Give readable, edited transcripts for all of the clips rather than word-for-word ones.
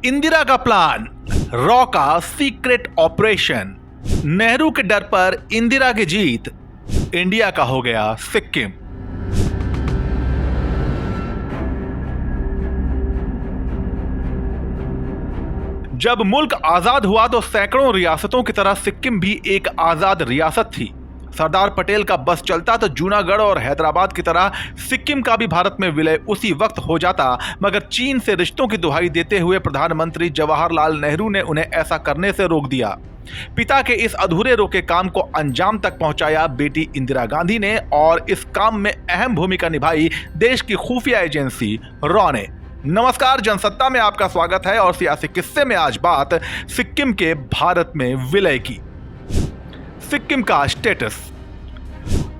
इंदिरा का plan, raw का secret operation, Nehru के डर पर इंदिरा की जीत, इंडिया का हो गया सिक्किम। जब मुल्क आजाद हुआ तो सैकड़ों रियासतों की तरह सिक्किम भी एक आजाद रियासत थी। सरदार पटेल का बस चलता तो जूनागढ़ और हैदराबाद की तरह सिक्किम का भी भारत में विलय उसी वक्त हो जाता, मगर चीन से रिश्तों की दुहाई देते हुए प्रधानमंत्री जवाहरलाल नेहरू ने उन्हें ऐसा करने से रोक दिया। पिता के इस अधूरे रोके काम को अंजाम तक पहुंचाया बेटी इंदिरा गांधी ने, और इस काम में अहम भूमिका निभाई देश की खुफिया एजेंसी रॉ ने। नमस्कार, जनसत्ता में आपका स्वागत है और सियासी किस्से में आज बात सिक्किम के भारत में विलय की। सिक्किम का स्टेटस।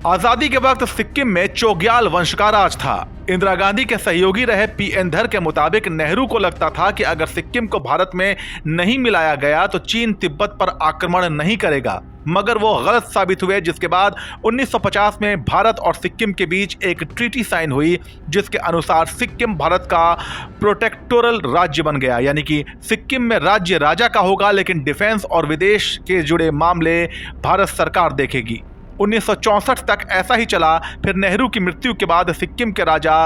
आजादी के वक्त सिक्किम में चोग्याल वंश का राज था। इंदिरा गांधी के सहयोगी रहे पीएन धर के मुताबिक नेहरू को लगता था कि अगर सिक्किम को भारत में नहीं मिलाया गया तो चीन तिब्बत पर आक्रमण नहीं करेगा, मगर वो गलत साबित हुए, जिसके बाद 1950 में भारत और सिक्किम के बीच एक ट्रीटी साइन हुई जिसके अनुसार सिक्किम भारत का प्रोटेक्टोरल राज्य बन गया, यानी कि सिक्किम में राज्य राजा का होगा लेकिन डिफेंस और विदेश के जुड़े मामले भारत सरकार देखेगी। 1964 तक ऐसा ही चला। फिर नेहरू की मृत्यु के बाद सिक्किम के राजा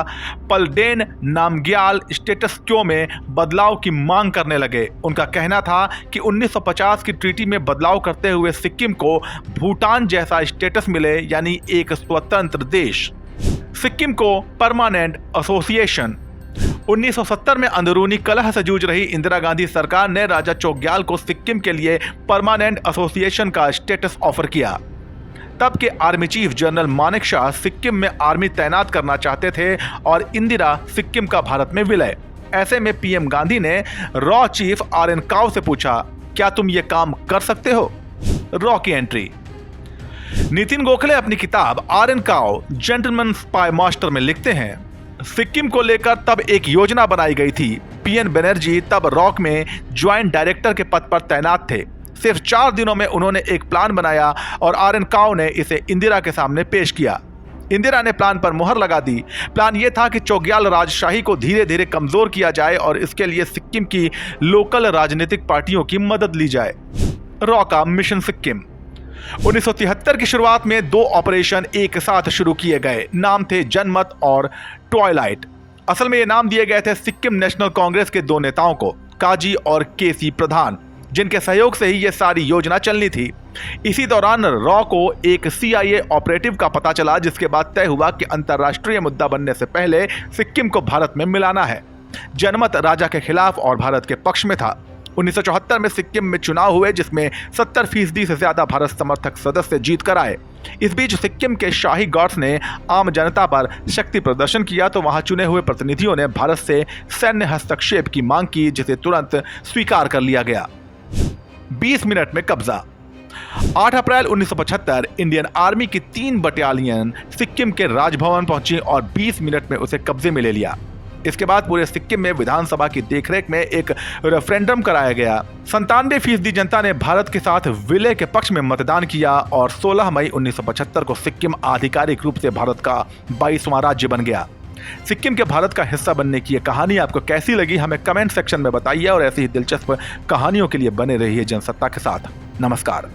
पलडेन नामग्याल स्टेटस क्यो में बदलाव की मांग करने लगे। उनका कहना था कि 1950 की ट्रीटी में बदलाव करते हुए सिक्किम को भूटान जैसा स्टेटस मिले, यानी एक स्वतंत्र देश। सिक्किम को परमानेंट एसोसिएशन। 1970 में अंदरूनी कलह से जूझ रही इंदिरा गांधी सरकार ने राजा चोग्याल को सिक्किम के लिए परमानेंट एसोसिएशन का स्टेटस ऑफर किया। तब के army chief general Manek Shah Sikkim में आर्मी तैनात करना चाहते थे और इंदिरा सिक्किम का भारत में विलय। ऐसे में पीएम गांधी ने रॉ चीफ आर.एन. काओ से पूछा, क्या तुम ये काम कर सकते हो? रॉ की एंट्री। नितिन गोखले अपनी किताब आर.एन. काओ जेंटलमैन स्पाई मास्टर में लिखते हैं, सिक्किम को लेकर तब एक योजना बनाई गई थी। पीएन बनर्जी तब रॉक में ज्वाइंट डायरेक्टर के पद पर तैनात थे। सिर्फ 4 दिनों में उन्होंने एक प्लान बनाया और आर.एन. काओ ने इसे इंदिरा के सामने पेश किया। इंदिरा ने प्लान पर मुहर लगा दी। प्लान यह था कि चोग्याल राजशाही को धीरे धीरे कमजोर किया जाए और इसके लिए सिक्किम की लोकल राजनीतिक पार्टियों की मदद ली जाए। रॉ का मिशन सिक्किम। 1973 की शुरुआत में 2 ऑपरेशन एक साथ शुरू किए गए। नाम थे जनमत और ट्वाइलाइट। असल में ये नाम दिए गए थे सिक्किम नेशनल कांग्रेस के 2 नेताओं को, काजी और केसी प्रधान, जिनके सहयोग से ही यह सारी योजना चलनी थी। इसी दौरान रॉ को एक CIA ऑपरेटिव का पता चला, जिसके बाद तय हुआ कि अंतर्राष्ट्रीय मुद्दा बनने से पहले सिक्किम को भारत में मिलाना है। जनमत राजा के खिलाफ और भारत के पक्ष में था। 1974 में सिक्किम में चुनाव हुए जिसमें 70% से ज्यादा भारत समर्थक सदस्य जीत कर आए। इस बीच सिक्किम के शाही गार्ड्स ने आम जनता पर शक्ति प्रदर्शन किया तो वहां चुने हुए प्रतिनिधियों ने भारत से सैन्य हस्तक्षेप की मांग की, जिसे तुरंत स्वीकार कर लिया गया। 20 मिनट में कब्जा। 8 अप्रैल 1975 इंडियन आर्मी की 3 बटालियन सिक्किम के राजभवन पहुंची और 20 मिनट में उसे कब्जे में ले लिया। इसके बाद पूरे सिक्किम में विधानसभा की देखरेख में एक रेफरेंडम कराया गया। 97% जनता ने भारत के साथ विलय के पक्ष में मतदान किया और 16 मई 1975 को सिक्किम आधिकारिक रूप से भारत का 22वां राज्य बन गया। सिक्किम के भारत का हिस्सा बनने की यह कहानी आपको कैसी लगी, हमें कमेंट सेक्शन में बताइए और ऐसी ही दिलचस्प कहानियों के लिए बने रहिए जनसत्ता के साथ। नमस्कार।